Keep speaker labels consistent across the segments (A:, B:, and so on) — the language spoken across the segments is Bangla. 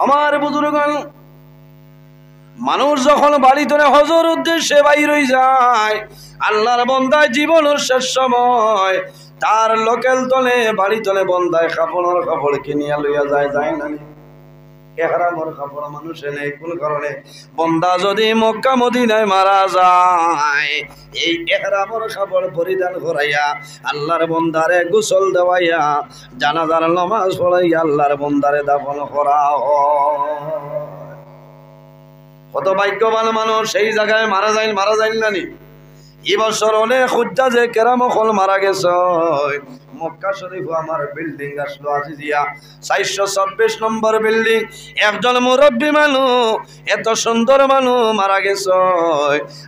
A: আমার বুজুর্গগণ, মানুষ যখন বাড়ি ধরে হজর উদ্দেশ্যে বাইর হয়ে যায়, আল্লাহর বন্দায় জীবনের শেষ সময় তার লোকেল তলে বাড়ি তলে বন্দায় কাপড়ের কাপড় কিনিয়া লইয়া যায়, যায় না? এহরামের কাপড় মানুষে নেই কোন কারণে? বন্দা যদি মক্কা মদিনায় মারা যায়, এই এহরামের কাপড় পরিধান করাইয়া আল্লাহর বন্দারে গোসল দেওয়াইয়া জানাজার নামাজ পড়াইয়া আল্লাহর বন্দারে দাফন করা হয়। কত ভাগ্যবান মানুষ সেই জায়গায় মারা যায় নানি। এবছর অনেক হুজ্জাজে কেরাম হল মারা গেছে। মক্কা শরীফ আমার বিল্ডিং আসলো আজিজিয়া 426 নম্বর বিল্ডিং। একজন মুরব্বী মানুষ, এত সুন্দর মানুষ মারা গেছে।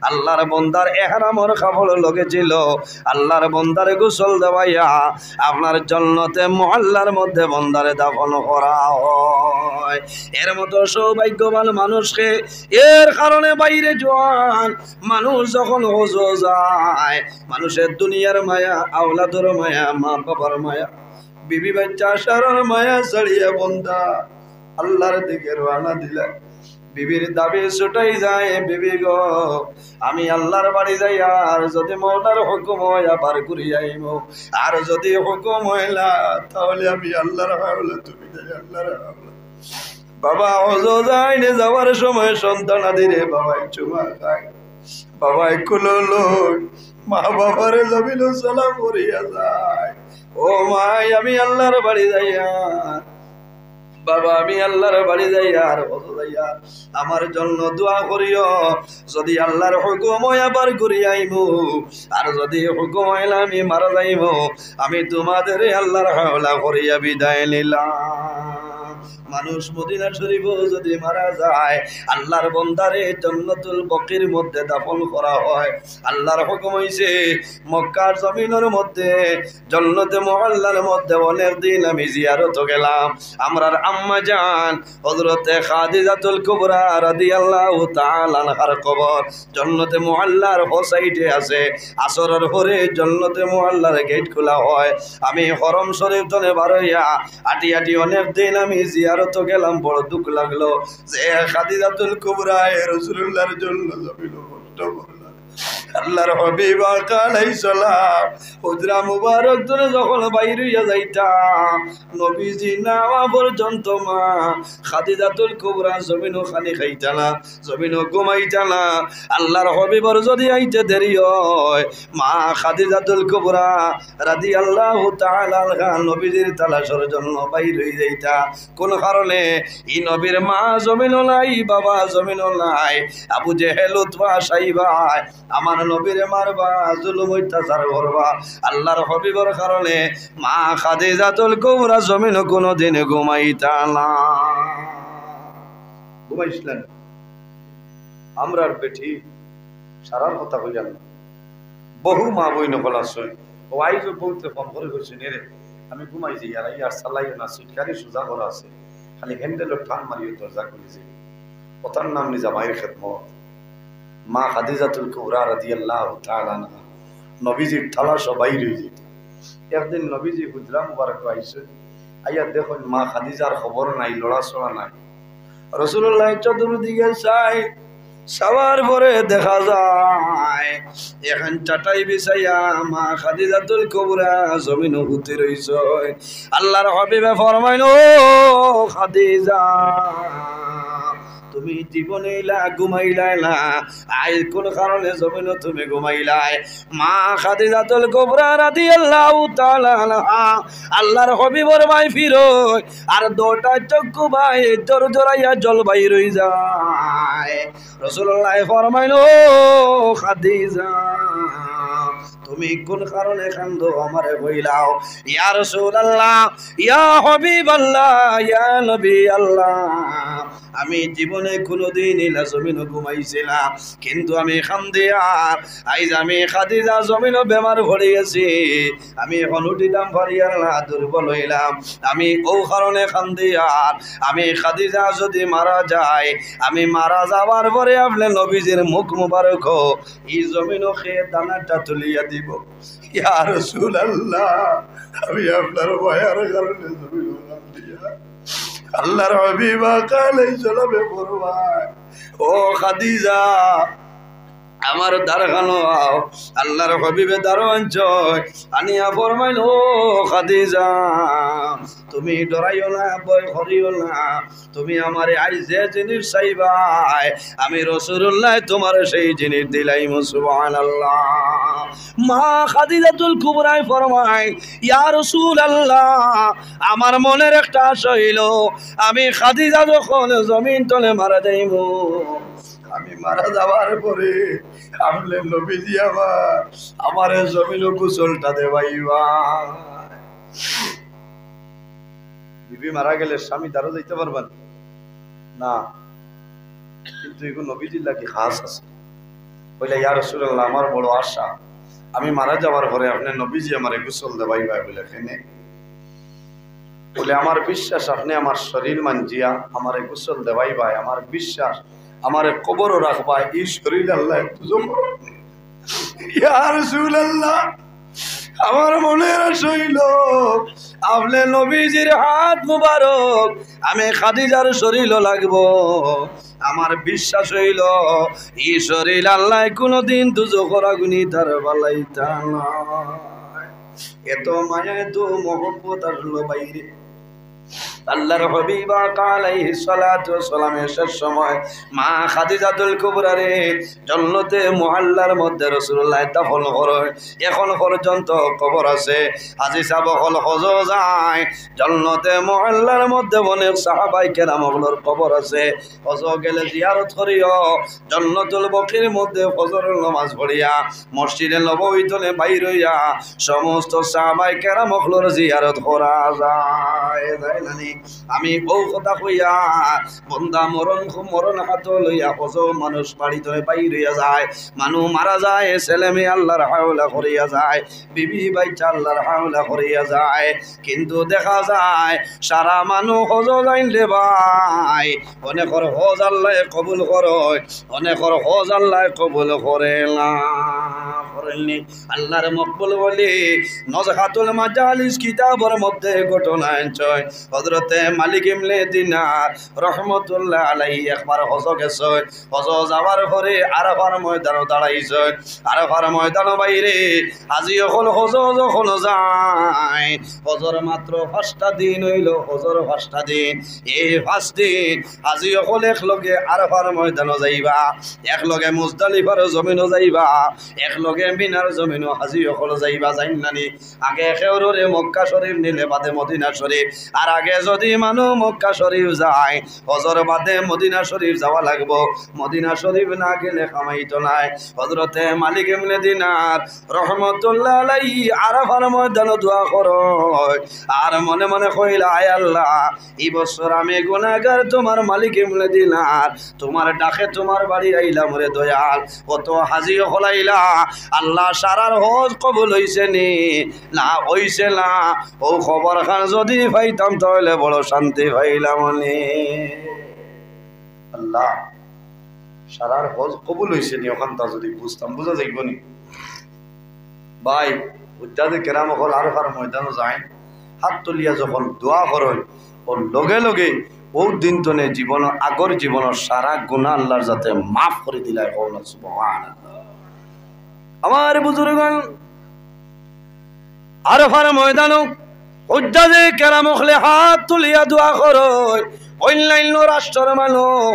A: আল্লাহর বন্দার ইহরামের কাপড় লগেছিল, আল্লাহর বন্দারে গোসল দেওয়াইয়া আপনার জান্নাতে মুআল্লার মধ্যে বন্দারে দাফন করা হয়। এর মতো সৌভাগ্যবান মানুষকে এর কারণে বাইরে জোয়ান মানুষ যখন হজ যায়, মানুষের দুনিয়ার মায়া, আওলাদর মায়া, মা বাবার মায়া, বিবি বাচ্চা সারার মায়া ছাড়িয়া বন্দা আল্লাহর দিকে রওনা দিলা। বিবির দাবি ছুটাই যায়, বিবি গো আমি আল্লাহর বাড়ি যাই, আর যদি মওলার হুকুম হয় আবার ঘুরে যাইব, আর যদি হুকুম হইলা তাহলে আমি আল্লাহর হাওলা, তুমি যাই আল্লাহর হাওলা। বাবা হজ যায়নি, যাওয়ার সময় সন্তান আদিরে বাবাই চুমা খায়, বাবাই কুলো লোক, মা বাবারে জমিন সালাম করিয়া যায়, ও মাই আমি আল্লাহর বাড়ি যাইয়া, বাবা আমি আল্লাহর বাড়ি যাইয়া আর হজ যাইয়া আমার জন্য দোয়া করিও, যদি আল্লাহর হুকুম হয় আবার ঘুরে আইব, আর যদি হুকুম হইলে আমি মারা যাইব, আমি তোমাদের আল্লাহর হাওলা করিয়া বিদায় নিলাম। মানুষ মদিনা শরীফ যদি মারা যায়, আল্লাহর বন্দারে জান্নাতুল বাকির মধ্যে দাফন করা হয়। আল্লাহর হুকুম হইছে মক্কার জমিনের মধ্যে জান্নাতে মুআল্লার মধ্যে অনেক দিন আমি জিয়ারত গেলাম। আমরার আম্মা জান হযরতে খাদিজাতুল কুবরা রাদিয়াল্লাহু তাআলা আনহার কবর জান্নাতে মুআল্লার হোসাইটে আছে। আসরের পরে জান্নাতে মুআল্লার গেট খোলা হয়। আমি হরম শরীফ তনে বারইয়া আটি আটি অনেক দিন আমি জিয়ারত গেলাম। বড় দুঃখ লাগলো যে খাদিজাতুল কুবরা রাসূলুল্লাহর জন্য জমিন কষ্ট করলেন। আল্লাহর হাবিব আলাইহিস সালাম হুজরা মুবারক ধরে যখন বাইরে যাইতা, নবীজি নাওয়া পর্যন্ত মা খাদিজাতুল কুবরা জমিনও খানি খাইতা না, জমিনও ঘুমাইতা না। আল্লাহর হাবিবর যদি আইতে দেরি হয়, মা খাদিজাতুল কুবরা রাদিয়াল্লাহু তাআলা আনহা নবীজির তালাশের জন্য বাইরে যাইতা। কোন কারণে? এই নবীর মা জমিনও নাই, বাবা জমিনও নাই। আবু জেহেল, উতবা, সাইবা আমার নবীরে মারবা, জুলুম অত্যাচার করবা। আল্লাহর হাবিবর কারণে মা খাদিজাতুল কুবরা জমিনও কোনোদিন ঘুমাইতা না। ঘুমাইছিলেন? আমরার বেটি সারার কথা কইলাম না। বহু মা বই নকল আছে, ওয়াই যে বলতে ফোন করে কইছে রে আমি ঘুমাই যাই, আর ইয়ার চালাইও না, সুটকারি সোজা করা আছে, খালি হ্যান্ডেলের টান মারিও দরজা খুলেছে। ওটার নাম নিজা মায়ের খেদমত। মা খাদিজাতুল কুবরা রাদিয়াল্লাহু তাআলা আনহা নবীজির তালাশ বাইর হয়ে যেত। একদিন নবীজি হুজরা মুবারক আইছে, আইয়া দেখুন মা খাদিজার খবর নাই, লড়াচড়া নাই। রাসূলুল্লাহ চতুর্দিকে চাই, সবার পরে দেখা যায় এখন চাটাই বিছাইয়া মা খাদিজাতুল কুবরা জমিন হুতে রইছে। আল্লাহর হাবিবে ফরমাইল, ও খাদিজা তুমি জীবনে ঘুমাইলাই না, আজ কোন কারণে জমিন তুমি ঘুমাইলাই? মা খাদিজাতুল কুবরা রাদিয়াল্লাহু তাআলা আনহা আল্লাহর হাবিবর ভাই ফিরোয়, আর দুটা চক্ষু ভাই জোর জোরাইয়া জল বাইর হই যায়। রাসূলুল্লাহ ফরমাইল, ও খাদিজা তুমি কোন কারণে কান্দো আমারে কইলাও। ইয়া রাসূলুল্লাহ, ইয়া হাবিবাল্লাহ, ইয়া নবী আল্লাহ, আমি জীবনে কোনোদিন ইলা জমিন ঘুমাইছিলাম, কিন্তু আমি খান্দিয়ার আইজ আমি খাদিজা জমিন বেমার ভরে গেছি, আমি এখন উঠিলাম পারিয়ার না, দুর্বল হইলাম, আমি ও কারণে খান্দিয়ার। আমি খাদিজা যদি মারা যায়, আমি মারা যাওয়ার পরে আপনি নবীজির মুখ মুবারক এই জমিন খেয়ে দানাটা তুলিয়া দিব। ইয়া রাসূলুল্লাহ, আমি আপনার ভয়ের কারণে জমিন খান্দিয়া আল্লাহর হাবিবা কালে চলবে ফরমায় ও খাদিজা আমার দারখানো আল্লাহর হাবিবে দারোয়ান চয় আনিয়া ফরমাইল ও খাদিজা তুমি ডরাইও না ভয় করিও না তুমি আমারে আজ যে জিনিস চাইবাই আমি রাসূলুল্লাহ তোমার সেই জিনিস দিলাইম সুবহানাল্লাহ মা খাদিজাতুল কুবরা ফরমায় ইয়া রাসূলুল্লাহ আমার মনের একটা আশা হইল আমি খাদিজা যখন জমিন তলে মারা যাইমু আমি মারা যাওয়ার পরে আমলে নবীজি আমার জমিন গোসলটা দেবাইবা বিবি মারা গেলে স্বামী দ্বারা যাইতে পারবেন না কিন্তু এগুলো নবীজির লাগে খাস আছে বলে ইয়া রাসূলুল্লাহ আমার বড় আশা আমি মারা যাওয়ার পরে আপনি নবীজি আমারে গোসল দেবাইবা বলে কেনে বলে আমার বিশ্বাস আপনি আমার শরীর মানজিয়া আমারে গোসল দেবাইবা আমার বিশ্বাস আমারে কবরও রাখবা এই শরীর আল্লাহ ইয়া রাসূলুল্লাহ আমার মনের আশা হইল আপনি নবীজির হাত মুবারক আমি খাদিজার শরীরও লাগবো আমার বিশ্বাস হইল এই শরীর আল্লাহ কোনদিন দুজখের আগুনে তার বালাইতা না এত মায়া এত মহব্বত আসলো বাইরে আল্লাহর হাবিবা আলাইহিস সালাতু ওয়াস সালামের শেষ সময় মা খাদিজাতুল কুবরা রে জান্নাতে মুআল্লার মধ্যে রাসূলুল্লাহ দাফন করে এখন পর্যন্ত কবর আছে আজি সাহাবা হল হজ যায় জান্নাতে মুআল্লার মধ্যে অনেক সাহাবায়ে কেরামগুলোর কবর আছে হজ গেলে জিয়ারত করিও জান্নাতুল বকির মধ্যে ফজরের নামাজ পড়িয়া মসজিদে নববীতে বাইর হইয়া সমস্ত সাহাবায়ে কেরামগুলোর জিয়ারত করা যায় আমি বউ কথা কইয়া বন্দা মরণ হাত লইয়া কত মানুষ বাড়ি ধরে বাইর হইয়া যায় মানুষ মারা যায় ছেলে মেয়ে আল্লাহর হাওলা করিয়া যায় বিবি বাচ্চা আল্লাহর হাওলা করিয়া যায় কিন্তু দেখা যায় সারা মানুষ হজ যাইলে ভাই অনেকর হজ আল্লাহ কবুল করে অনেকর হজ আল্লাহ কবুল করে না করেননি আল্লাহর মকবুল বলি নজহাতুল মাজালিস কিতাবের মধ্যে ঘটনা আনছয় হযরতে মালিক ইবনে দিনার রহমাতুল্লাহ আলাইহি একবার হজ গেছে হজ যাওয়ার পরে আরাফার ময়দানে দাঁড়াইছে আরাফার ময়দানে বাইরে আজি হল হজ যখন যায় হজর মাত্র 5টা দিন হইল হজর 5টা দিন এই 5 দিন আজি হল একলগে আরাফার ময়দানে যাইবা একলগে মুজদালিফার জমিনও যাইবা একলগে মিনার জমিনও হাজি হল যাইবা জাইনানি আগে খেউরে মক্কা শরীফ নিলে বাদে মদিনা শরীফ আর আগে যদি মানুষ মক্কা শরীফ যায় হজর বাদে মদিনা শরীফ যাওয়া লাগবো মদিনা শরীফ না গেলে কামাইতো নাই হযরতে মালিক ইবনে দিনার রহমাতুল্লাহ আলাইহি আরাফার ময়দানে দোয়া করো আর মনে মনে কইলা আয় আল্লাহ এই বছর আমি গুনাহগার তোমার মালিক ইবনে দিনার তোমার ডাকে তোমার বাড়ি আইলাম রে দয়াল কত হাজি হলাইলা আল্লাহ সারার হজ কবুল হইছে নি না হইছে না ও খবর খান যদি পাইতাম তাহলে বড় শান্তি পাইলাম নি আল্লাহ সারার হজ কবুল হইছে নি ওখানটা যদি বুঝতাম বুঝা যাইব নি ভাই উদ্দাদে কেরাম হল আরফার ময়দানে যায় হাত তুলিয়া যখন দোয়া করেন ওর লগে লগে ও দিন তনে জীবন আগর জীবন সারা গুনাহ আল্লাহর যাতে মাফ করে দিলাই কওন সুবহানাল্লাহ আমার বুজুর্গগণ আরফার ময়দানে উদ্দাদে কেরাম হলে হাত তুলিয়া দোয়া করয় অন্যান্য রাষ্ট্রের মানুষ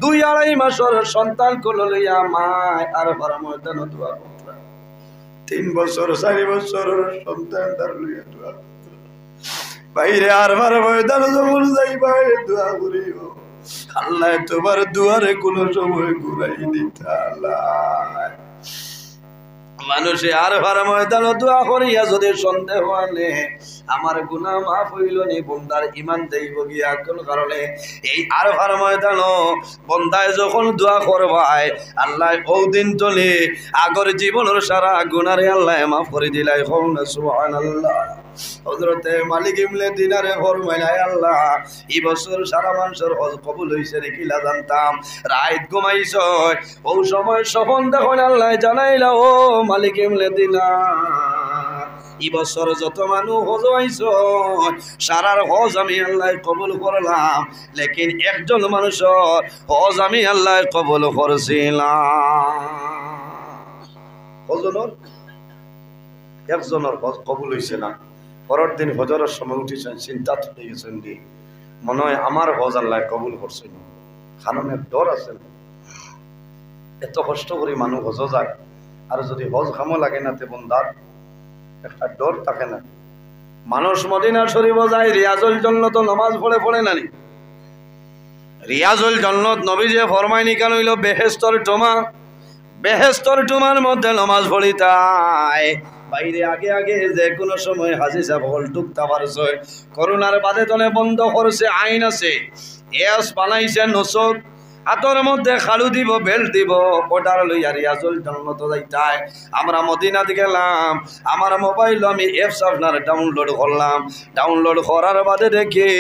A: 2-2.5 মাসের সন্তান কোলে লইয়া মায় আরফার ময়দানে দোয়া করত 3 বছর 4 বছরের সন্তান তার লইয়া দোয়া করত বাইরে আরফার ময়দানে যখন যাইবা দোয়া করিও আল্লাহ তোমার দুয়ারে কোন সময় ঘুরাই দিতা আল্লাহ মানুষে আরফার ময়দানে দোয়া করিয়া যদি সন্দেহ আনে আমার গুনাহ মাফ হইল নি বন্দার ঈমান দেইব গিয়া কোন কারণে এই আরফার ময়দানে বন্দায় যখন দোয়া করবাই আল্লাহ ওই দিন তলে আগর জীবনের সারা গুনাহরে আল্লাহ মাফ করে দিলাই কওন সুবহানাল্লাহ হযরতে মালিক ইবনে দিনারে ফরমাইলা আল্লাহ এই বছর সারা মানুষের হজ কবুল হইছে রে কিলা জানতাম রাত ঘুমাইছ ও সময় স্বপ্ন দেখুন আল্লাহ জানাইলা ও মালিক ইবনে দিনার এই বছর যত মানুষ হজ আইছ সারার হজ আমি আল্লাহ কবুল করলাম, লেকিন একজন মানুষের হজ আমি আল্লাহ কবুল করছিলাম। একজনের হজ কবুল হয়েছে না। পরের দিন হজরের সময় উঠেছেন, চিন্তা থেকে গেছেন দি মনে হয় আমার হজ আল্লাহ কবুল করছেন। কারণ ডর আছে, এত কষ্ট করে মানুষ হজ যায়, আর যদি হজ খামো লাগে না তে বন্দার একটা ডর থাকে না। মানুষ মদিনা শরীফ যায় রিয়াজুল জন্নত নামাজ পড়ে নানি। রিয়াজুল জন্নত নবী যে ফরমাই নিকাল হইল বেহেস্তর টোমা, বেহেস্তর টোমার মধ্যে নামাজ পড়িতাই। বাইরে আগে আগে যে কোনো সময় হাজি সাহেব হল টুকতা পারছে, করোনার বাদে তলে বন্ধ করছে, আইন আছে, এস বানাইছে নসদ, হাতের মধ্যে খালু দিব, বেল্ট দিব, ওটার লইয়া রিয়াজুল জন্নত যাইতাই। আমরা মদিনাতে গেলাম, আমার মোবাইল আমি অ্যাপস আপনার ডাউনলোড করলাম, ডাউনলোড করার বাদে দেখি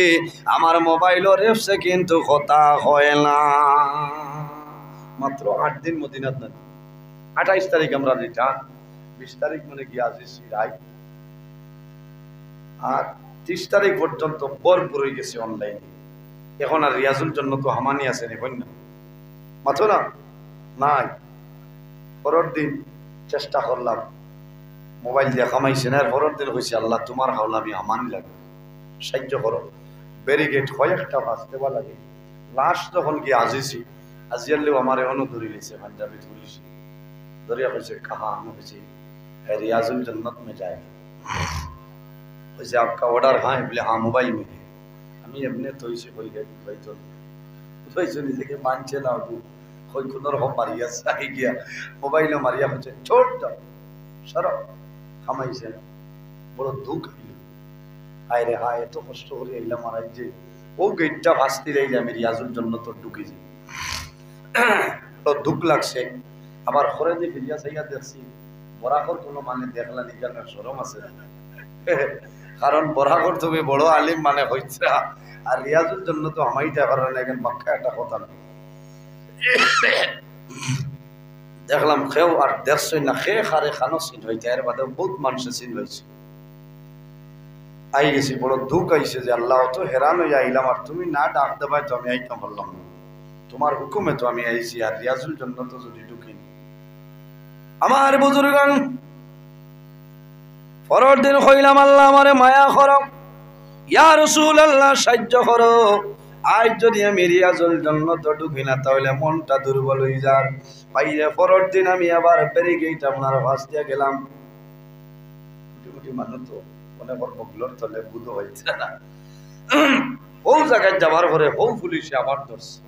A: আমার মোবাইলের অ্যাপসে কিন্তু কথা হয় না। মাত্র 8 দিন মদিনাত না, 28 তারিখ আমরা যেটা, 20 তারিখ মানে গিয়ে আসি রায়, আর 30 তারিখ পর্যন্ত ভরপুর হয়ে গেছে অনলাইনে। এখন আর রিয়াজুল জন্য তো হামানি আছে না, মাত্র না নাই। পরের দিন চেষ্টা করলাম, মোবাইল দিয়ে কামাইছে না, পরের দিন হয়েছে আল্লাহ তোমার হাওলা আমি হামানি লাগে, সাহায্য করো। ব্যারিকেড কয়েকটা বাঁচতে বা লাগে। লাস্ট যখন গিয়ে আজিছি, আজিয়ালেও আমার এখনো ধরে গেছে, পাঞ্জাবি তুলিছি, ধরিয়া হয়েছে কাহা, আমি হয়েছে रियाजुल जन्नत में जाए, वैसे आपका ऑर्डर हाँ है बोले हाँ मोबाइल में है। আমি এমনি তো এসে কই গেছি ভাই, তো হইছো নিজেকে মানছে না, কই কোন রকম মারিয়া চাই গিয়া মোবাইলে মারিয়া হচ্ছে ছোট সরব খামাইছে না, বড় দুঃখ হইল। হায় রে হায়, এত কষ্ট করে এলাম মারাই যে ও গেটটা ভাসতে যাই যে আমি রিয়াজুল জন্নত ঢুকে যাই, তো দুঃখ লাগছে। আবার ঘরে যে ফিরিয়া চাইয়া দেখছি বরাকর কোনো মানে দেখলা নিকালের সরম আছে, কারণ বরাকর তুমি বড় আলিম মানে হইছে, আর রিয়াজুল জন্য তো আমাইটা পারে না, এখন বাক্কা একটা কথা না। দেখলাম কেউ আর দেখছই না, খে খারে খানো চিন হইতে, এর বাদে বহুত মানুষের চিন হয়েছে। আই গেছি, বড় দুঃখ আইছে যে আল্লাহ তো হেরান হইয়া আইলাম, আর তুমি না ডাক দেবাই তো আমি আইতাম পারলাম না, তোমার হুকুমে তো আমি আইছি, আর রিয়াজুল জন্য তো যদি ঢুকিনি। আমার বুজুর্গান পরের দিন কইলাম আল্লাহ আমারে মায়া করো, ইয়া রাসূলুল্লাহ সাহায্য করো, আজ যদি আমি রিয়াজুল জন্নত ঢুকি না তাহলে মনটা দুর্বল হয়ে যায়। বাইরে পরের দিন আমি আবার ব্যারিকেড আপনার ফাঁস দিয়ে গেলাম। মানুষ তো মনে কর বগলোর তলে বুধ হয়েছে না, ও জায়গায় যাবার পরে ও পুলিশে আবার ধরছে,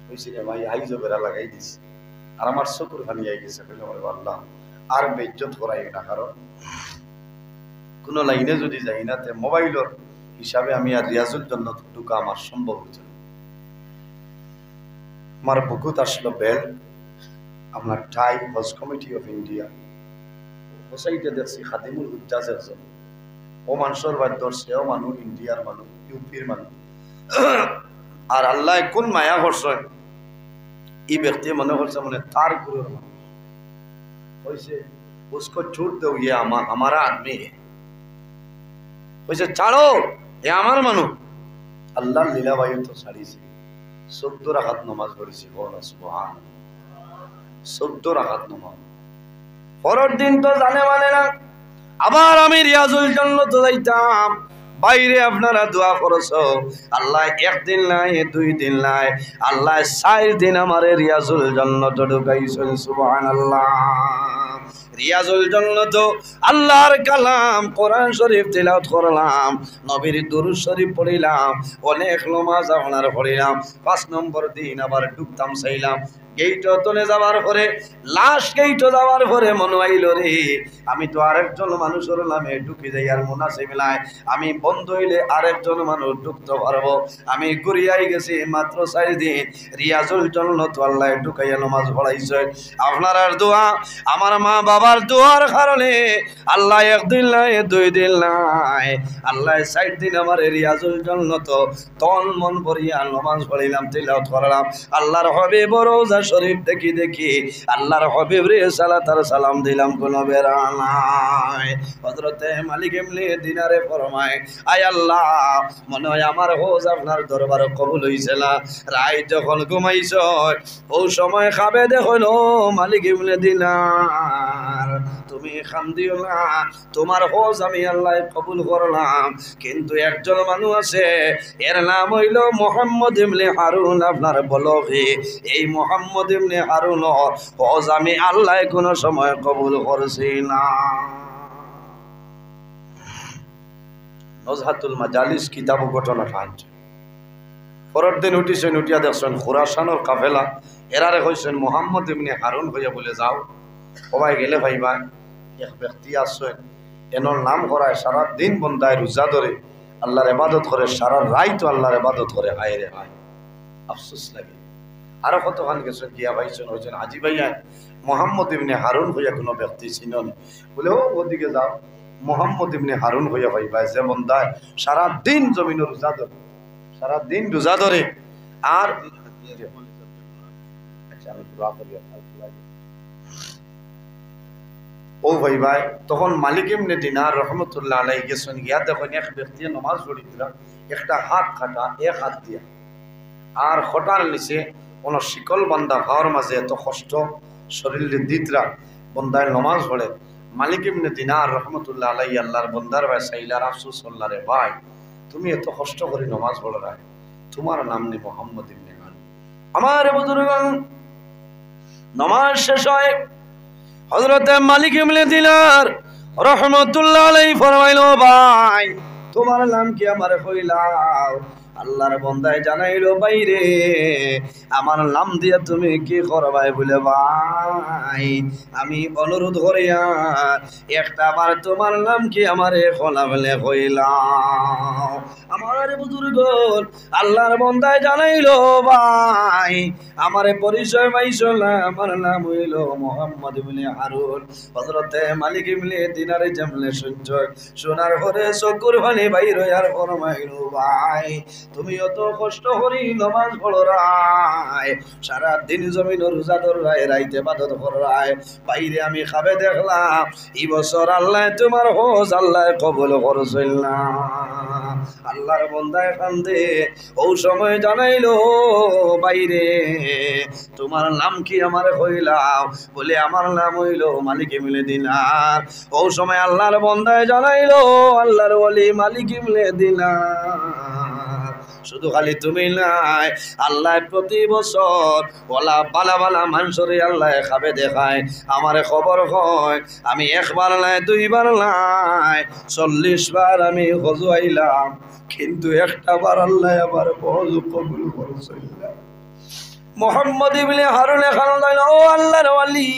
A: হয়েছে রে ভাই আইজো বেড়া লাগাই দিছে, আর আমার চকুর ফানি আই গেছে। আল্লাহ আর বেজ্জত করাই না, কারণ কোন লাইনে যদি যাই না তে মোবাইলের হিসাবে আমি আর রিয়াজুল জন্নত ঢুকা আমার সম্ভব হচ্ছে না। আমার বুকুত আসলো বেল, আপনার টাই, হজ কমিটি অফ ইন্ডিয়া, হোসাইটে দেখছি খাদিমুল হুজ্জাজ একজন, ও মানুষের বাদ ধরছে, ও মানুষ ইন্ডিয়ার মানুষ, ইউপির মানুষ, আর আল্লাহ কোন মায়া করছে, এই ব্যক্তি মনে করছে মানে তার গুরুর মানুষ হয়েছে, उसको छूट दो, ये हमारा आदमी है, হয়েছে ছাড়ো, এ আমার মানুষ। আল্লাহর লীলাবায়ু তো ছাড়িয়েছে, 14 রাকাত নামাজ পড়েছি, সুবহান, 14 রাকাত নামাজ। পরের দিন তো জানে মানে না, আবার আমি রিয়াজুল জন্নত যাইতাম। বাইরে আপনারা দোয়া করছো, আল্লাহ 1 দিন নাই 2 দিন নাই, আল্লাহ 4 দিন আমারে রিয়াজুল জন্নত ঢুকাইছেন, সুবহানাল্লাহ। রিয়াজুল জন্নত আল্লাহর কালাম কোরআন শরীফ তিলাওয়াত করলাম, নবীর দুরূদ শরীফ পড়িলাম, অনেক নামাজ আপনার পড়িলাম। 5 নম্বর দিন আবার ঢুকতাম চাইলাম, গেইট তলে যাওয়ার পরে, লাস্ট গেইট যাওয়ার পরে মনে হইল রে আমি তো আরেকজন মানুষের নামে ঢুকে যাই, আর মুনাসিব নাই, আমি বন্ধ হইলে আরেকজন মানুষ ঢুকতে পারবো। আমি ঘুরিয়াই গেছি মাত্র 4 দিন, রিয়াজুল জন্নত আল্লাহ ঢুকাইয়া নামাজ পড়াইছে। আপনার আর দোয়া, আমার মা বাবার দোয়ার কারণে আল্লাহ 1 দিন নাই 2 দিন নাই, আল্লাহ 4 দিন আমার রিয়াজুল জন্নত তন মন ভরিয়া নামাজ পড়িলাম, তিলাওয়াত করলাম। আল্লাহর হাবিব রওজা শরীফ দেখি দেখি আল্লাহর হাবিব রে সালাত আর সালাম দিলাম কোনো বেরা নাই। হযরতে মালিক ইবনে দিনারে ফরমায়, আয় আল্লাহ, মনে হয় আমার হজ আপনার দরবারে কবুল হইছে না। রাত যখন ঘুমাইছ ও সময় খাবে দেখল মালিক ইবনে দিনার, তুমি খান্দিও না, তোমার হজ আমি আল্লাহ কবুল করলাম। কিন্তু একজন মানুষ আছে, এর নাম হইল মুহাম্মদ ইবনে হারুন, আপনার বলগে এই মুহাম্মদ ইবনে হারুন হজ আমি আল্লাহ কোনো সময় কবুল করছি না। নজহাতুল মাজালিস কিতাব ঘটনা খানছে। পরের দিন উঠিছেন, উঠিয়া দেখছেন খুরাসানোর কাফেলা, এরারে কইছেন মুহাম্মদ ইবনে হারুন হইয়া বলে যাও। সবাই গেলে ভাইবা এক ব্যক্তি আসছেন, এনর নাম করায় সারা দিন বন্দায় রোজা ধরে আল্লাহর ইবাদত করে, সারা রাত আল্লাহর ইবাদত করে, হায় রে হায়, আফসোস লাগে। আরো কতক্ষণ গেছেন, গিয়া ভাইছেন হয়েছেন হাজি ভাইয়া মুহাম্মদ ইবনে হারুন হইয়া কোনো ব্যক্তি চিনন? বলে ও ওদিকে যাও, মুহাম্মদ ইবনে হারুন হইয়া ভাইবা যে বন্দায় সারা দিন জমিন রোজা ধরে, সারা দিন রোজা ধরে। আর ও ভাই ভাই তখন মালিক ইবনে দিনার রহমতুল্লাহ আলাইহি গেছেন, গিয়া দেখেন এক ব্যক্তি নামাজ পড়ি দিল, একটা হাত কাটা, এক হাত দিয়া, আর খটার নিচে কোন শিকল বান্ধা, ভাওয়ার মাঝে এত কষ্ট, শরীরে দিতরা বন্দায় নমাজ পড়ে। মালিক ইবনে দিনার রহমতুল্লাহ আলাইহি আল্লাহর বন্দার ভাই সাইলার আফসোস আল্লাহ রে ভাই, তুমি এত কষ্ট করে নমাজ পড়ো না, তোমার নাম নেই মুহাম্মদ ইবনে হারুন। আমার বুজুর্গগণ, নমাজ শেষ হয়, হযরতে মালিক ইবনে দিনার রহমতুল্লাহ আলাইহি ফরমাইলো, ভাই তোমার নাম কি আমারে কইলাও? আল্লাহর বন্দায় জানাইলো, বাইরে আমার নাম দিয়ে তুমি কি করবাই? বলে ভাই আমি অনুরোধ করি একটা বার তোমার নাম কি আমারে খোলা বলে কইলাও। আমার বুজুর্গ আল্লাহর বন্দায় জানাইলো, ভাই আমারে পরিচয় পাইছো না, আমার নাম হইল মুহাম্মদ ইবনে হারুন। হযরতে মালিক ইবনে দিনারে জামলে সঞ্চয় সোনার ঘরে চকুর পানি বাইর হইয়ার ফরমাইলো, ভাই তুমি অত কষ্ট করি নমাজ পড়ো রায়, সারা দিন জমিন রোজা ধরায়, রাইতে ইবাদত করায়, বাইরে আমি খাবে দেখলাম এই বছর আল্লাহ তোমার হজ আল্লাহ কবুল করছিল না। আল্লাহর বন্দায় কান্দে, ও সময় জানাইলো, বাইরে তোমার নাম কি আমার কইলাও? বলে আমার নাম হইল মালিক ইবনে দিনার। ও সময় আল্লাহর বন্দায় জানাইলো, আল্লাহর ওলি মালিক ইবনে দিনার। শুধু খালি তুমি নাই, আল্লাহ প্রতি বছর ওলা বালা বালা মানুষরে আল্লাহ খাবে দেখায়, আমারে খবর হয় আমি একবার নাই, দুইবার নাই, 40 বার আমি হজ আইলাম, কিন্তু একটা বার আল্লাহ আবার হজ কবুল করছিল না। মুহাম্মদ ইবনে হারুন খান, ও আল্লাহর ওয়ালি,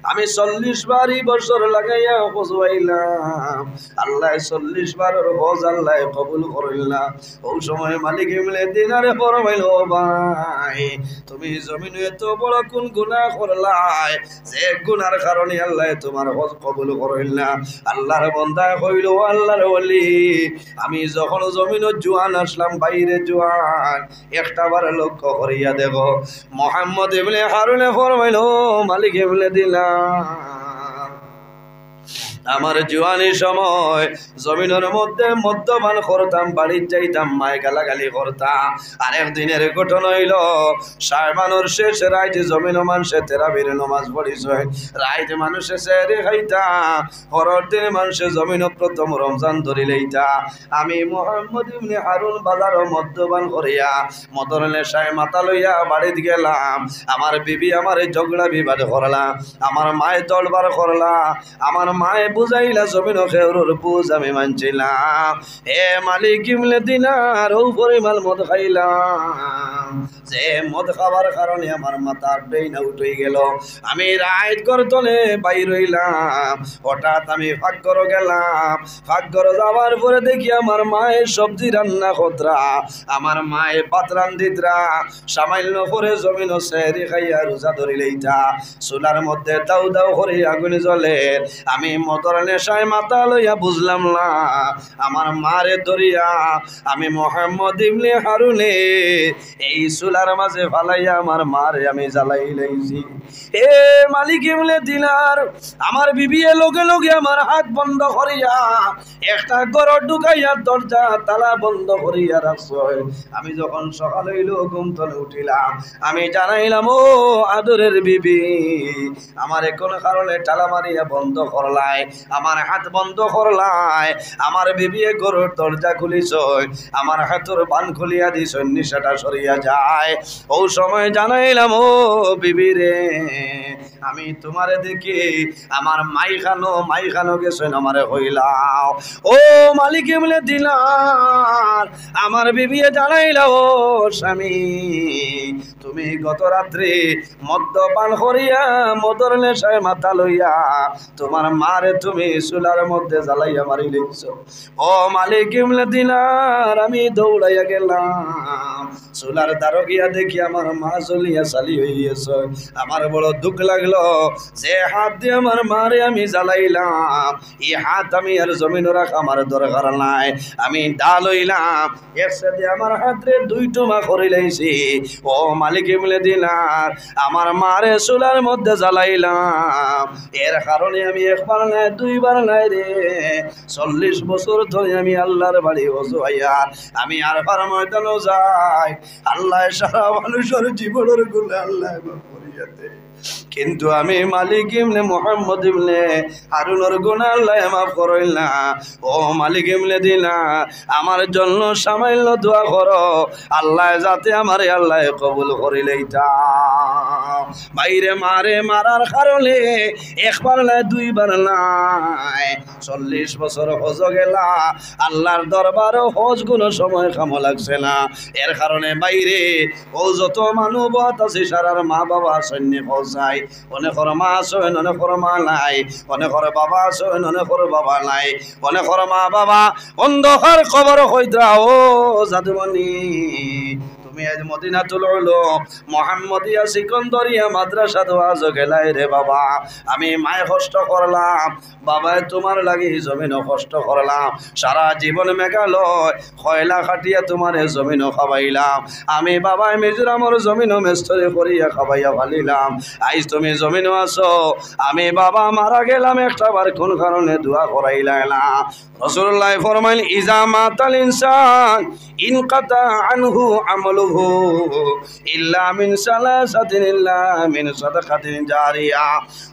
A: আমি 40 বারই বছর লাগাইয়া হজ আইলাম, আল্লাহ 40 বারের হজ আল্লাহ কবুল করিল না। ওই সময় মালিক ইবনে দিনারে ফরমাইলো, ভাই তুমি জমিনে এত বড় কোন গুনাহ করলাই যে গুনার কারণে আল্লাহ তোমার হজ কবুল করিল না? আল্লাহর বান্দা কইল, আল্লাহর ওলি, আমি যখন জমিনে জোয়ান আসলাম, বাইরে জোয়ান, একটা বার লক্ষ্য করিয়া দেখো। মুহাম্মদ ইবনে হারুনে ফরমাইলো, মালিক ইবনে দিনার, আমার জোয়ানির সময় জমিনের মধ্যে মদ্যপান করতাম, বাড়ির যাইতাম, মায় গালাগালি করতাম। আর একদিনের ঘটনা হইল, শাবানোর শেষ রাইতে জমিন মানুষে তেরাবির নমাজ পড়িছে, রাইতে মানুষে সেহরি খাইতাম, পরের দিন মানুষে জমিন প্রথম রমজান ধরি লইতা। আমি মুহাম্মদ ইবনে হারুন বাজার মদ্যপান করিয়া মদর নেশায় মাথা লইয়া বাড়িতে গেলাম। আমার বিবি আমার ঝগড়া বিবাদ করলাম, আমার মায়ে দলবার করলা, আমার মায়ে বুঝাইলা জমিন খেউরোর বুঝ আমি মানছিলাম। হে মালিক ইবনে দিনার, ও পরিমাণ মদ খাইলাম যে মদ খাবার কারণে আমার মাথার ব্রেইন আউট হয়ে গেল। আমি রাইত গর্তনে বাইর হইলাম, হঠাৎ আমি ফাঁকঘর গেলাম। ফাঁকঘর যাওয়ার পরে দেখি আমার মায়ের সবজি রান্না কতরা, আমার মায়ে ভাত রান্ধিতরা, সামান্য করে জমিন সেহরি খাইয়া রোজা ধরি লইতা। চুলার মধ্যে দাউ দাউ করে আগুন জ্বলে, আমি মদর নেশায় মাথা লইয়া বুঝলাম না আমার মারে ধরিয়া আমি মুহাম্মদ ইবনে হারুনে এই এই চুলার মাঝে ফালাইয়া আমার মারে আমি জ্বালাই লাইছি। এ মালিক এমলে দিনার আমার বিবিয়ে লগে লগে আমার হাত বন্ধ করিয়া একটা ঘর ঢুকাইয়া দরজা তালা বন্ধ করিয়া রাখছো। আমি যখন সকাল হইল ঘুম থেকে উঠিলাম, আমি জানাইলাম ও আদরের বিবি, আমার কোন কারণে তালা মারিয়া বন্ধ করলাই, আমার হাত বন্ধ করলাই, আমার বিবি ঘরের দরজা খুলিছ, আমার হাতের বান খুলিয়া দিছ, নিশাটা সরিয়া যায়। ও সময় জানাইলাম ও বিবি রে, আমি তোমারে দেখি আমার মাই খানো গেছেন আমারে হইলাও। ও মালিক এমলে দিলার আমার বিবিয়ে জানাইলা ও স্বামী, তুমি গত রাত্রে মদ্যপান করিয়া মদর নেশায় মাথা লইয়া তোমার মারে তুমি চুলার মধ্যে জ্বালাইয়া মারি লিখছ। ও মালিক এমলে দিলার আমি দৌড়াইয়া গেলাম, চুলার দ্বারো গিয়া দেখি আমার মা চলিয়া চালি হইয়াছে। আমার বড় দুঃখ লাগলো যে হাত দিয়ে আমার মারে আমি জ্বালাইলাম, এই হাত আমি আর জমিন রাখা আমার দরকার নাই। আমি ডাল হইলাম একসাথে আমার হাতরে দুই টুমা করে লাইছি। ও মালিক এমলে দিলার আমার মারে চুলার মধ্যে জ্বালাইলাম, এর কারণে আমি একবার নাই দুইবার নাই রে 40 বছর ধরে আমি আল্লাহর বাড়ি অজুয়াইয়া আমি আর পার ময়দানও যাই। আল্লাহ সারা মানুষের জীবনের গুলো আল্লাহ করিয়া দেয়, কিন্তু আমি মালিক ইমনে মোহাম্মদ ইমনে হারুনের গুনাহ আল্লাহ মাফ করইল না। ও মালিক ইমনে দিনা আমার জন্য সামান্য দোয়া করো, আল্লাহ যাতে আমারে আল্লাহ কবুল করিলেইতা। বাইরে মারে মারার কারণে একবার নাই দুইবার নাই 40 বছর হজ গেলা, আল্লাহর দরবারে হজ কোনো সময় কামো লাগছে না। এর কারণে বাইরে ও যত মানব আছে সারার মা বাবা সৈন্য যায়, অনেকর মা আছেন অনেকর মা নাই, অনেকর বাবা আছেন অনেকর বাবা নাই, অনেকর মা বাবা অন্ধকার খবর হইদ্রা। ও জাদুমণি তুমি আজ মদিনাতুল উলুম মুহাম্মদিয়া সিকন্দরিয়া মাদ্রাসা দোয়াজ গেলাই রে বাবা, আমি মায়ে কষ্ট করলাম, বাবায় তোমার লাগি জমিনও কষ্ট করলাম, সারা জীবন মেঘালয় কয়লা খাটিয়া তোমার জমিনও খাবাইলাম, আমি বাবায় মিজোরামর জমিনও মেস্তরে করিয়া খাবাইয়া ফালিলাম, আইজ তুমি জমিনও আছো, আমি বাবা মারা গেলাম একটা বার কোন কারণে দোয়া করাইলাম। রাসূলুল্লাহ ফরমাইল ইজা মাতাল ইনসান ইনকাতা আনহু আমালুহু ইল্লা মিন সালাসাতিন ইল্লা মিন সাদাকাতিন জারিয়া।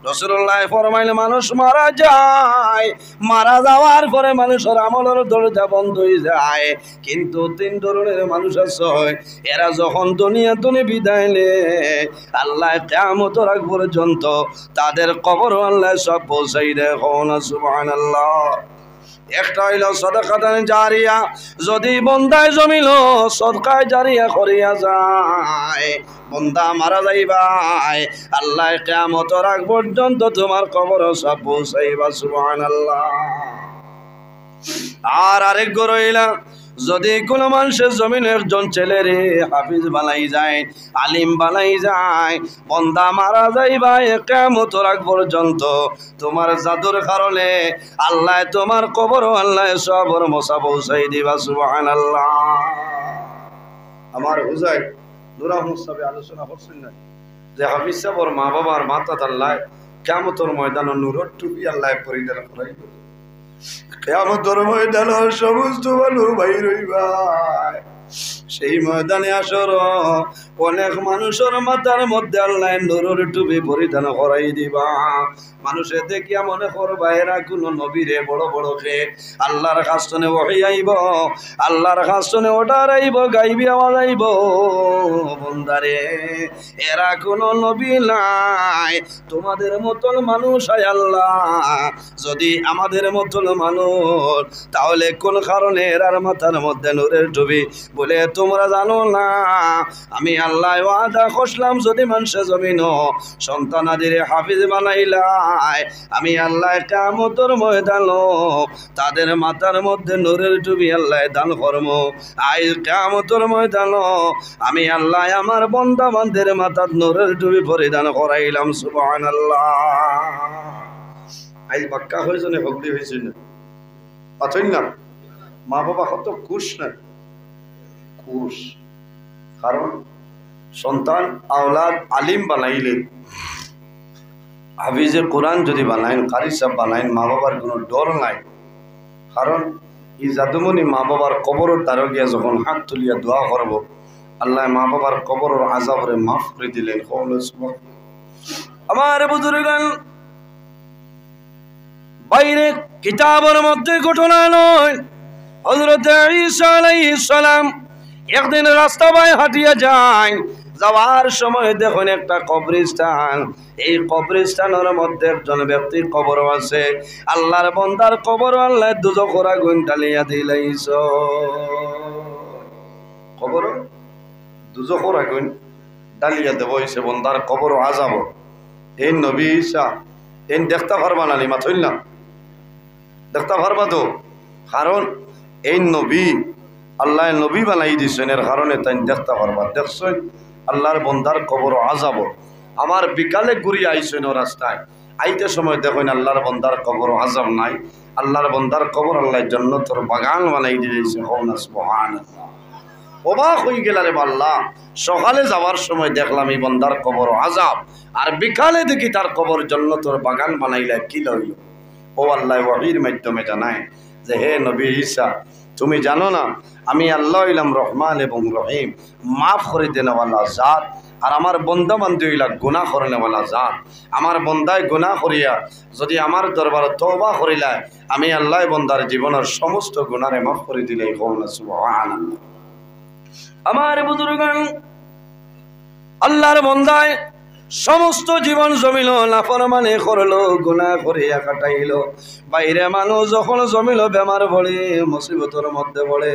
A: রাসূলুল্লাহ ফরমাইল মানুষ মারা যায়, মারা যাওয়ার পরে মানুষের আমলের দরজা বন্ধ হয়ে যায়, কিন্তু 3 ধরনের মানুষ আছে, এরা যখন দুনিয়া বিদায় নেয় আল্লাহ কিয়ামতের আগ পর্যন্ত তাদের কবর আল্লাহ সব পৌঁছাই দেয়। সুবহানাল্লাহ। একটা হইল সাদাকাতান জারিয়া, যদি বন্দায় জমিল সদকায় জারিয়া করিয়া যায়, বন্দা মারা যাইবাই আল্লাহ কিয়ামতের আগ পর্যন্ত তোমার কবর সব পৌঁছাইবা। সুবহানাল্লাহ। আর আরেক রইলা, যদি কোনো মানুষের জমিনে একজন ছেলেরে হাফিজ বানাই যায়, আলিম বানাই যায়, বন্দা মারা যাইবা কিয়ামতের আগ পর্যন্ত তোমার জাদুর কারণে আল্লাহ তোমার কবর আল্লাহ সবর মোসা পৌঁছাই দিবা। সুবহানাল্লাহ। আমার হুজাই নূর আহমদ সাহেব আলোচনা করছেন না যে হাফিজ সাহেবর মা বাবার মাতা আল্লাহ কিয়ামতের ময়দানে নূরের টুপি আল্লাহ পরিধান করাইব, কিয়ামতের ময়দানে সমস্ত ভালো ভাই রইবা। সেই ময়দানে আসর অনেক মানুষের মাথার মধ্যে আল্লাহ নূরের টুপি পরিধান করাই দিবা। মানুষে দেখিয়া মনে করবা এরা কোন নবীরে বড় বড় কে আল্লাহর কাছে ওহি আইব, আল্লাহর কাছে অর্ডার আইব, গাইবি আওয়াজ আইব, বন্দারে এরা কোন নবী নাই, তোমাদের মতন মানুষ আয় আল্লাহ। যদি আমাদের মতন মানুষ তাহলে কোন কারণে এরার মাথার মধ্যে নূরের টুপি বলে তোমরা জানো না? আমি আল্লাহ ওয়াদা করলাম যদি মানুষে জমিন সন্তানাদের হাফিজ বানাইলাই, আমি আল্লাহ কিয়ামতের ময়দানে তাদের মাথার মধ্যে নূরের টুপি আল্লাহ দান করব। আজ কিয়ামতের ময়দানে আমি আল্লাহ আমার বান্দা বান্দাদের মাথার নূরের টুপি পরিধান করাইলাম। সুবহানাল্লাহ। আজ বাক্কা হয়েছে না হকলি হয়েছে না পাথর না, মা বাবা কত খুশ না খুশ, কারণ সন্তান আওলাদ আলিম বানাইলে, হাফিজে কোরআন যদি বানাইন, কারি সাহেব বানাইন, মা বাবার কোনো ডর নাই। কারণ এই জাদুমণি মা বাবার কবরের দ্বারা গিয়া যখন হাত তুলিয়া দোয়া করব, আল্লাহ মা বাবার কবরের আযাবরে মাফ করে দিলেন। আমার বুজুর্গান, বাইরে কিতাবের মধ্যে ঘটনা নয়। হযরত ঈসা আলাইহিস সালাম একদিন রাস্তা বাই হাঁটিয়া যায়, যাওয়ার সময় দেখুন একটা কবরস্থান। এই কবরস্থানের মধ্যে একজন ব্যক্তি কবর আছে। আল্লাহর বান্দার কবর আল্লাহ দুজখের আগুন ঢালিয়া দিলাইছ। কবর দুজখের আগুন ঢালিয়া দেব হইছে বান্দার কবর আযাব। এই নবী ঈসা এই দেখতে পারবা না, মাথইল না দেখতে পারবা তো। কারণ এই নবী আল্লাহ নবী বানাই দিছেন, এর কারণে তাই দেখতে পারবা। দেখছেন আল্লাহর বন্দার কবর আযাব। আমার বিকালে ঘুরিয়ে আইছেন রাস্তায়, আইতে সময় দেখেন আল্লাহর বন্দার কবর আযাব নাই। আল্লাহর বন্দার কবর আল্লাহ জান্নাতের বাগান বানাই দিয়েছে। সুবহানাল্লাহ, অবাক হয়ে গেল রে আল্লাহ। সকালে যাওয়ার সময় দেখলাম এই বন্দার কবর আযাব, আর বিকালে দেখি তার কবর জান্নাতের বাগান বানাইলা। কি লইল? ও আল্লাহ ওয়াহির মাধ্যমে জানায় যে হে নবী ঈসা, তুমি জানো না আমি আল্লাহ হইলাম রহমান এবং রহিম, মাফ করে দেনেওয়ালা জাত। আর আমার বন্দা বান্ধব হইলা গুনাহ করেনেওয়ালা জাত। আমার বন্দায় গুনাহ করিয়া যদি আমার দরবারে তওবা করিলায়, আমি আল্লাহ বন্দার জীবনের সমস্ত গুনারে মাফ করে দিলেই কও না সুবহানাল্লাহ। আমার বুজুর্গান, আল্লাহর বন্দায় সমস্ত জীবন জমিল নাফরমানি করলো, গুনাহ করিয়া কাটাইল। বাইরে মানুষ যখন জমিল বেমার পড়ে, মুসিবতের মধ্যে পড়ে,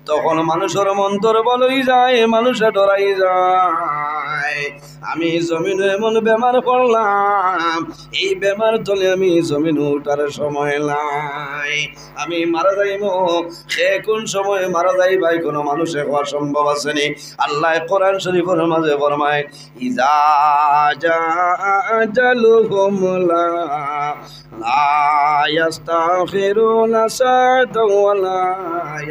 A: তখন মানুষের মন দুর্বল হয়ে যায়, মানুষে ডরাই যায়। আমি জমিন এমন বেমার পড়লাম, এই বেমার তলে আমি জমিন উঠার সময় নাই, আমি মারা যাইব। সে কোন সময় মারা যাই ভাই কোনো মানুষে হওয়া সম্ভব আসেনি। আল্লাহ কোরআন শরীফের মাঝে ফরমায়, ইজা আজালুহুম লা ইস্তাগফিরুনা সাআতাও ওয়া লা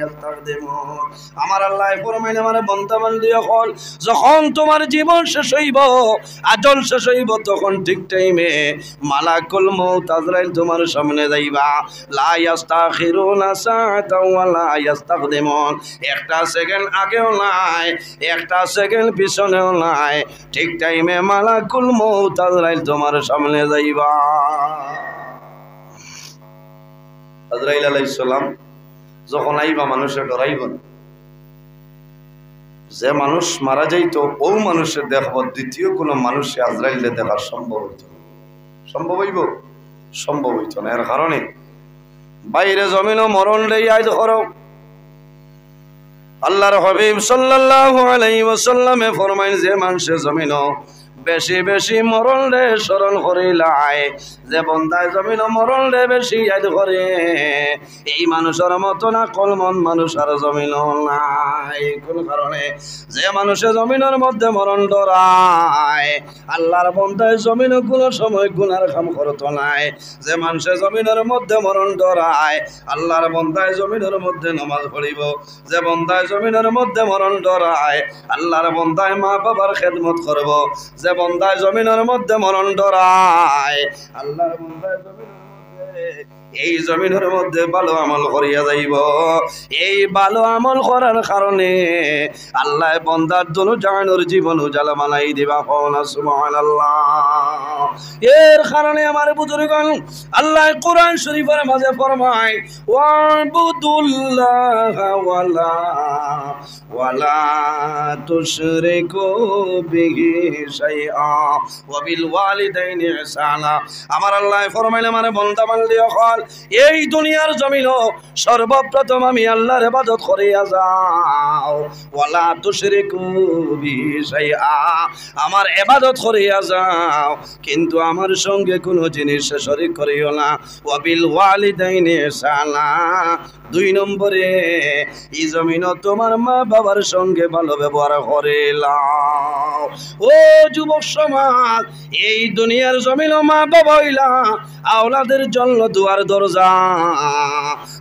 A: ইস্তাকদিমুন। আমার আল্লাহ ফরমায়, আমার বান্দা বান্দি হল, যখন তোমার জীবন শেষ হইব, আজল শেষ হইব, তখন ঠিক টাইমে মালাকুল মউত আজরাইল তোমার সামনে যাইবা। লা ইস্তাগফিরুনা সাআতাও ওয়া লা ইস্তাকদিমুন। একটা সেকেন্ড আগেও নাই, একটা সেকেন্ড পিছনেও নাই, ঠিক টাইমে মালাকুল মউত আজরাইল তোমার সামনে যাইবা। আজরাইল আলাইহিস সালাম যখন আইবা, মানুষে ডরাইব। যে মানুষ মারা যাইতো ও মানুষের দেখব, দ্বিতীয় কোনো মানুষে আজরাইলে দেখার সম্ভব হইত? সম্ভব হইব? সম্ভব হইত না। এর কারণে বাইরে জমিন মরণ রে আইদ করো। আল্লাহর হাবিব সাল্লাল্লাহু আলাইহি ওয়াসাল্লামে ফরমাইন, যে মানুষে জমিন বেশি বেশি মরণ রে স্মরণ করিলাই, যে বন্দায় জমিন মরণ রে বেশি ইয়াদ করে, এই মানুষের মতো না কলমন মানুষ আর জমিন নাই। কোন কারণে? যে মানুষে জমিনের মধ্যে মরণ ডরায়, আল্লাহর বন্দায় জমিন কোনো সময় গুনার কাম করতো নাই। যে মানুষে জমিনের মধ্যে মরণ ডরায়, আল্লাহর বন্দায় জমিনের মধ্যে নামাজ পড়িব। যে বন্দায় জমিনের মধ্যে মরণ ডরায়, আল্লাহর বন্দায় মা বাবার খেদমত করব। যে বন্দায় জমিনের মধ্যে মরণ ডরায়, আল্লাহর বন্দায় জমিনের মধ্যে, এই জমিনের মধ্যে ভালো আমল করিয়া যাইব। এই ভালো আমল করার কারণে আল্লাহ বন্দার দুনো জাহানের জীবন উজালা বানাই দিবা। সুবহানাল্লাহ। এর কারণে আমার বুজুর্গণ, আল্লাহ কোরআন শরীফের মাঝে ফরমায়, ওয়াবুদুল্লাহ ওয়ালা তুশরিকু বিহি শাইআ ওয়া বিল ওয়ালিদাইনি ইহসানা। আমার আল্লাহ ফরমাইলে, মানে বান্দা বান্দি হল, এই দুনিয়ার জমিন সর্বপ্রথম আমি আল্লাহর ইবাদত করিয়া যাও। ওয়ালা তুশরিকু বিহি শাইআ, আমার ইবাদত করিয়া যাও, কিন্তু আমার সঙ্গে কোনো জিনিস শরীক করিও না। ওয়া বিল ওয়ালিদাইনি ইহসানা, দুই নম্বরে এই জমিন তোমার মা বাবার সঙ্গে ভালো ব্যবহার করিলাম। ও যুবক সমাজ, এই দুনিয়ার জমিন মা বাবা হইলা আওলাদের জন্য দুয়ার দরজা।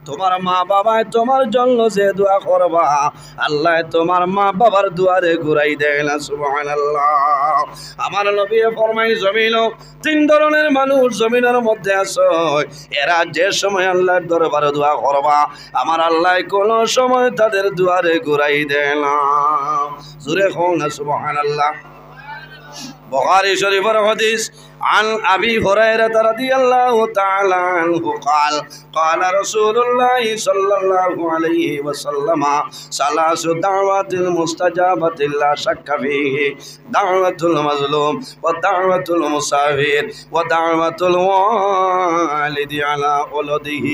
A: তোমার মা বাবায় তোমার জন্য যে দোয়া করবা, আল্লাহ তোমার মা বাবার দুয়ারে ঘুরাই দেয় না। সুবহানাল্লাহ। আমার নবী ফরমাই জমিন তিন ধরনের মানুষ জমিনের মধ্যে আছে, এরা যে সময় আল্লাহর দরবারে দোয়া করবা আমার আল্লাহ কোন সময় তাদের দুয়ারে ঘুরাই দেয় না। জোরে কও না সুবহানাল্লাহ। বুখারী শরীফের হাদিস عن أبي هريرة رضي الله تعالى عنه قال قال رسول الله صلى الله عليه وسلم ثلاث دعوات مستجابة لا شك فيه دعوة المظلوم ودعوة المسافر ودعوة الوالد على ولده।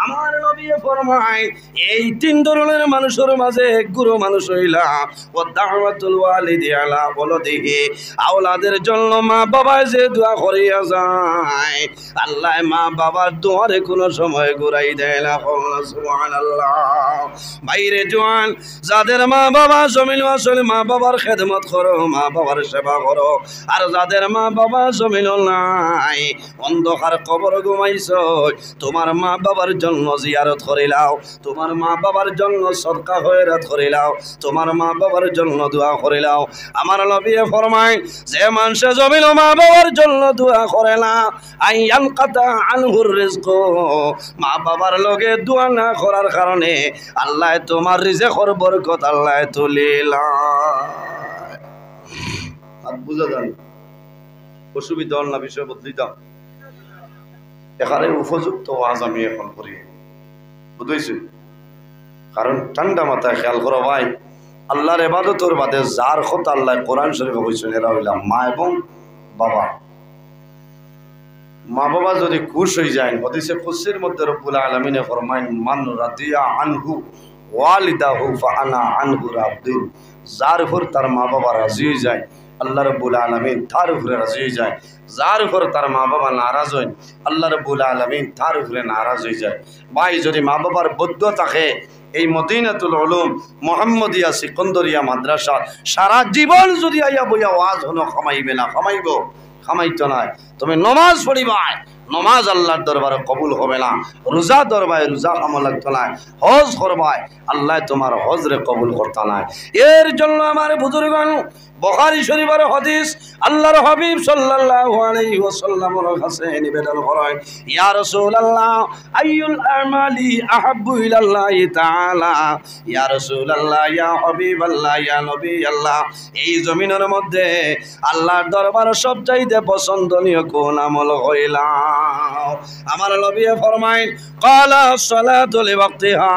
A: আমার নবী ফরমায় এই তিন ধরনের মানুষের মাঝে এক গুরু মানুষ হইলা ও দাওয়াতুল ওয়ালিদি আলা ওয়ালিদিহি, আওলাদের জন্য মা বাবা যে দোয়া করিয়া যায় আল্লাহ মা বাবার দুয়ারে কোনো সময় ঘুরাই দেয় না। সুবহানাল্লাহ। বাইরে জওয়ান যাদের মা বাবা জমিন আসলে মা বাবার খেদমত করো, মা বাবার সেবা করো, আর যাদের মা বাবা জমিন নাই অন্ধকার কবর ঘুমাইছো তোমার মা বাবার জন্য জিয়ারত করিলাও, তোমার মা বাবার জন্য সদকা খয়রাত করিলাও, তোমার মা বাবার জন্য দোয়া করিলাও। আমার নবী ফরমায় যে মানুষ জমিন মা বাবার জন্য দোয়া করে না আইয়ান কাতা আনহুর রিজক, মা বাবার লগে দোয়া না করার কারণে আল্লাহ তোমার রিজকের বরকত আল্লাহ তুলিলা। আর বুঝা যান অসুবিধা হল না, বিষয় বদলি দাও। এখানে উপযুক্ত ওয়াজ আমি এখন করি, বুঝেছি? কারণ ঠান্ডা মাথায় খেয়াল করো ভাই, আল্লাহর ইবাদতের বাদে যার কথা আল্লাহ কোরআন শরীফে কইছেন এরা হইলাম মা এবং বাবা। মা বাবা যদি খুশ হয়ে যায়, হাদিসে কুদসির মধ্যে রব্বুল আলামিন ফরমায়েন মান রাদিয়া আনহু ওয়ালিদাহু ফাআনা আনহু রাদিন, যার উপর তার মা বাবা রাজি হয়ে যায় আল্লাহ রব্বুল আলামিন তার উপরে রাজি হয়ে যায়। যার উপর তার মা বাবা নারাজ হয় আল্লাহ রব্বুল আলামিন তার উপরে নারাজ হয়ে যায়। ভাই যদি মা বাবার বদ্ধ থাকে এই মদিনাতুল উলুম মুহাম্মদিয়া সিকন্দরিয়া মাদ্রাসা সারা জীবন যদি আইয়া বইয়া ওয়াজ হলো খামাইবে না, খামাইব খামাইতো না। তুমি নমাজ পড়িবা, নমাজ আল্লাহর দরবারে কবুল হবে না। রোজা দরবারে রোজা আমল লাগতো না। হজ করবাই আল্লাহ তোমার হজরে কবুল করতে না। এর জন্য আমার বুজুর্গণ বুখারী শরীফের হাদিস আল্লাহর হাবিব সাল্লাল্লাহু আলাইহি ওয়াসাল্লামের কাছে নিবেদন করেন, ইয়া রাসূলুল্লাহ আইয়ুল আমালি আহাব্বু ইলাল্লাহি তাআলা, ইয়া রাসূলুল্লাহ ইয়া হাবিবাল্লাহ ইয়া নবী আল্লাহ, এই জমিনের মধ্যে আল্লাহর দরবারে সবচাইতে পছন্দনীয় কোন আমল হইলা? আমার নবী ফরমায় ক্বালা সালাতু লিওয়াক্তিহা,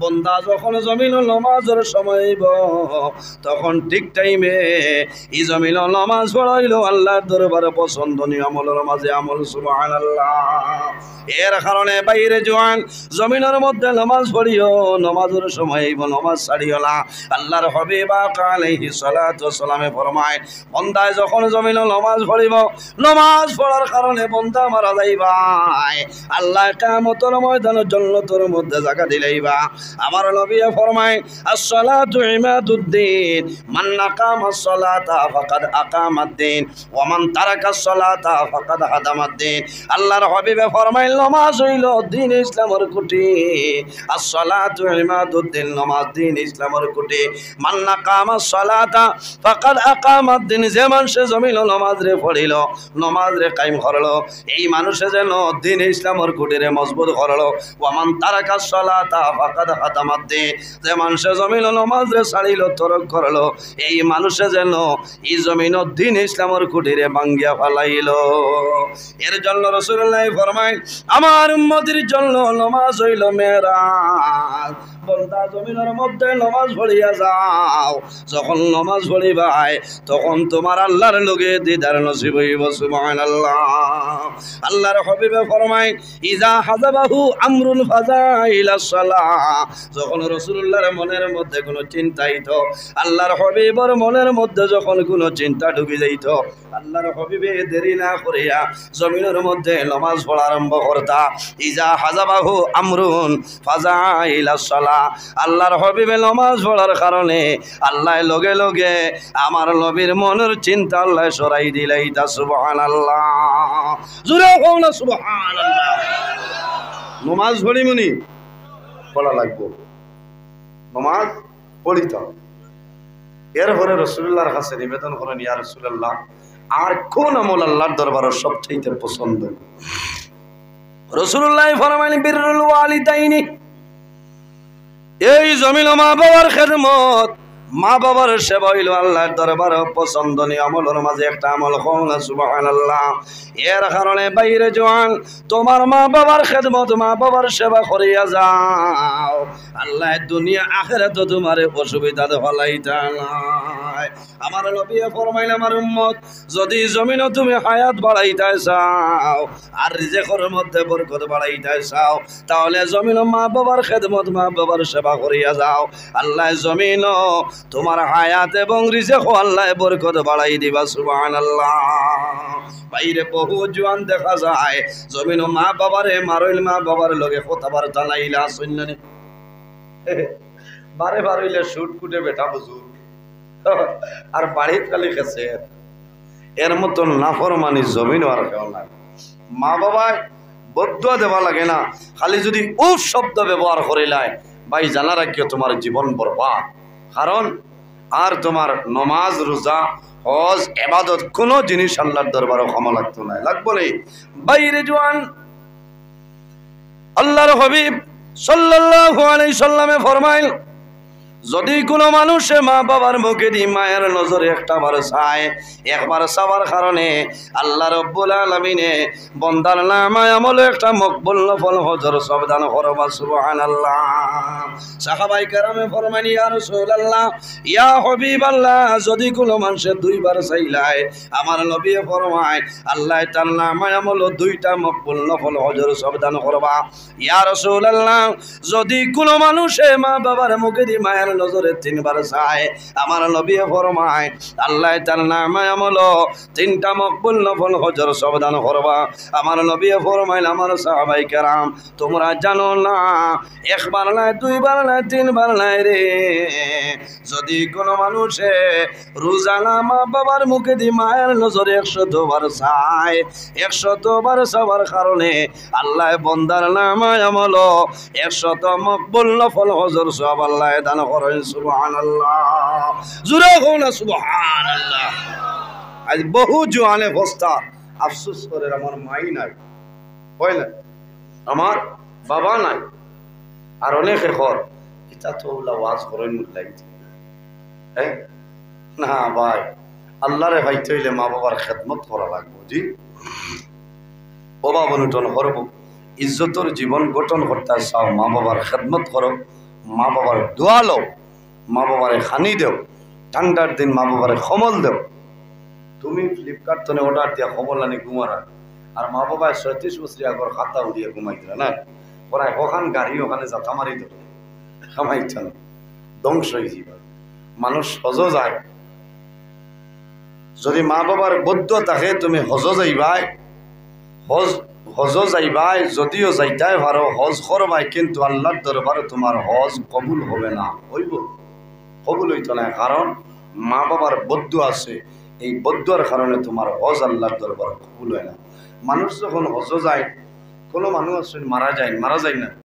A: বান্দা যখন জমিনে নামাজের সময় হইব তখন ঠিক টাইমে এই জমিনে নামাজ পড়াইলো আল্লাহর দরবারে পছন্দনীয় আমলের মাঝে আমল। সুবহানাল্লাহ। এর কারণে বাইরে জওয়ান জমিনের মধ্যে নামাজ পড়িও, নামাজের সময় হইব নামাজ ছাড়িও না। আল্লাহর হাবিব আলাইহিস সালাতু ওয়াস সালামে ফরমায় বান্দায় যখন জমিনে নামাজ পড়িব, নামাজ পড়ার কারণে বান্দা মারা যাইবাই আল্লাহ কিয়ামতের ময়দানে জান্নাতের মধ্যে জায়গা দিলাইবা। আমার নবী ফরমায় আস-সালাতু ইমাদুদ্দিন, মান আকামাস সালাতা ফাকাদ আকামাদ্দিন ওয়া মান তারাকাস সালাতা ফাকাদ হাদামাদ্দিন। আল্লাহর হাবিব ফরমায় নামাজ হইল দ্বীন ইসলামের খুঁটি, আস-সালাতু ইমাদুদ্দিন, নামাজ দ্বীন ইসলামের খুঁটি। মান আকামাস সালাতা ফাকাদ আকামাদ্দিন, যে মানুষ জমিল নামাজ রে পড়িল, নামাজ রে কায়েম করলো, এই মানুষে যেন দ্বীন ইসলামের খুঁটিরে মজবুত করলো। ওয়া মান তারাকাস সালাতা ফাকাদ হাদামাদ্দিন, যে মানুষে জমিল নামাজ রে ছাড়িল তরক করলো, এই মানুষে যেন এই জমিন দ্বীন ইসলামের খুঁটিরে ভাঙ্গিয়া ফেলাইল। এর জন্য রাসূলুল্লাহ ফরমায় আমার উম্মতের জন্য নামাজ হইল মেরাজ। বান্দা জমিনের মধ্যে নামাজ পড়িয়া যাও, যখন নামাজ পড়িবাই তখন তোমার আল্লাহর লগে দিদার নসিব হইব। সুবহানাল্লাহ। আল্লাহর হাবিবে ফরমায় ইজা হাযাবাহু আমরুন ফাযাইলাস সালাহ, যখন রাসূলুল্লাহর মনের মধ্যে কোনো চিন্তা হইত, আল্লাহর হাবিবের মনের মধ্যে যখন কোনো চিন্তা ঢুকে যাইত, আল্লাহর হাবিবে দেরি না করিয়া জমিনের মধ্যে নামাজ পড়া আরম্ভ করতা। ইজা হাযাবাহু আমরুন ফাযাইলাস সালাহ, আল্লাহর হাবিবে নামাজ পড়ার কারণে আল্লাহ লগে লগে আমার নবীর মনের চিন্তা আল্লাহ সরাই দিলাইতা। সুবহানাল্লাহ। জোরে কও না সুবহানাল্লাহ। নামাজ পড়িমুনি পড়া লাগবো, নমাজ পড়িতে হবে। এরপরে রাসূলুল্লাহর কাছে নিবেদন করেন, ইয়া রাসূলুল্লাহ, আর কোন আমল আল্লাহর দরবারে সবচেয়ে পছন্দ? রাসূলুল্লাহ ফরমাইলেন, বিররুল ওয়ালিদাইনি, এই জমিন মা বাবার খেদমত, মা বাবার সেবা হইল আল্লাহর দরবারে পছন্দনীয় আমলের মাঝে একটা আমল। সুবহানাল্লাহ। এর কারণে বাইরে জওয়ান, তোমার মা বাবার খেদমত, মা বাবার সেবা করিয়া যাও, আল্লাহ দুনিয়া আখিরাতে তোমার অসুবিধা ফলাইতা নাই। আমার নবী ফরমাইল, আমার উম্মত, যদি জমিনে তুমি হায়াত বাড়াইতে চাও আর রিজিকের মধ্যে বরকত বাড়াইতে চাও, তাহলে জমিনে মা বাবার খেদমত, মা বাবার সেবা করিয়া যাও, আল্লাহ জমিন তোমার হায়াত এবং রিজিক আল্লাহ বরকত বাড়াই দিবা। সুবহানাল্লাহ। বাইরে বহু জওয়ান দেখা যায় জমিন মা বাবারে মারইল, মা বাবার লগে কথাবার্তা নাইলা শুননি, বারে বারইলে শুট কুটে বেটা বুঝুর আর বাড়ির খালি খেছে। এর মতন নাফরমানি জমিন আর কেউ নাই। মা বাবায় বদুয়া দেওয়া লাগে না, খালি যদি উফ শব্দ ব্যবহার করিলাই, ভাই জানা রাখিও তোমার জীবন বরবাদ। কারণ আর তোমার নমাজ, রোজা, হজ, ইবাদত কোনো জিনিস আল্লাহর দরবারে ক্ষমা লাগতো না, লাগবো না। বাইরে জওয়ান, আল্লাহর হাবিব সাল্লাল্লাহু আলাইহি সাল্লামে ফরমাইল, যদি কোনো মানুষে মা বাবার মুখে দি মায়ের নজরে একটা বার চায়, একবার চাওয়ার কারণে আল্লাহ রাব্বুল আলামিনে বন্দার নামায় আমলে একটা মকবুল নফল হজর সবদান করবা। সুবহানাল্লাহ। সাহাবায়ে কেরামে ফরমানি, ইয়া রাসূলুল্লাহ, ইয়া হাবিবাল্লাহ, যদি কোনো মানুষে দুইবার চাইলাই, আমার নবী ফরমায় আল্লাহ তার নামায় আমল দুইটা মকবুল নফল হজর সবদান করবা। ইয়া রাসূলুল্লাহ, যদি কোনো মানুষে মা বাবার মুখে দি মায়ের নজরে তিনবার চায়, আমার নবী ফরমায় আল্লাহ তার নামে আমল তিনটা মকবুল নফল হজর সবদান করবা। আমার নবী ফরমাইল, আমার সাহাবায়ে কেরাম, তোমরা জানো না, একবার নাই, দুইবার নাই, তিনবার নাই রে, যদি কোনো মানুষে রোজানা মা বাবার মুখে দি মায়ের নজরে 100 বার চায়, 100 বার চাওয়ার কারণে আল্লাহ বন্দার নামে আমল 100 মকবুল নফল হজর সব আল্লাহ দান করেন। সুবহানাল্লাহ। জোরে হোক না সুবহানাল্লাহ। আজ বহু জওয়ানে বস্তা আফসোস করে, আমার মাই নাই, হয় না, আমার বাবা নাই, আর অনেকে কর এটা তো ওলা ওয়াজ করেন মুল্লাইতে। না ভাই, আল্লাহরে ভাইতে হইলে মা বাবার খেদমত করা লাগবে। জি, অভাব অনুটন করব, ইজ্জতর জীবন গঠন করতে চাও, মা বাবার খেদমত করো, মা বাবার দোয়া লও, মা বাবারে খানি দেও, ঠান্ডার দিন মা বাবারে খমল দেও। তুমি ফ্লিপকার্ট তো অর্ডার দিয়া খবর আনি ঘুমারা, আর মা বাবায় 36 বছর আগর খাতা উড়িয়ে ঘুমাই দিলা না, ওরা ওখান গাড়ি ওখানে যাতা মারি দেবে, খামাইছে না, ধ্বংস হয়ে যাবে। মানুষ হজ যায়, যদি মা বাবার বদ্ধ থাকে, তুমি হজ যাইবাই, হজ যাইবাই, যদিও যাইতাই পারো, হজ করবাই, কিন্তু আল্লাহর দরবারে তোমার হজ কবুল হবে না, হইব, কবুল হইতো না। কারণ মা বাবার বদ্ধ আছে, এই বদ্ধর কারণে তোমার হজ আল্লাহর দরবারে কবুল হয় না। মানুষ যখন হজ যায়, কোনো মানুষ মারা যায় না,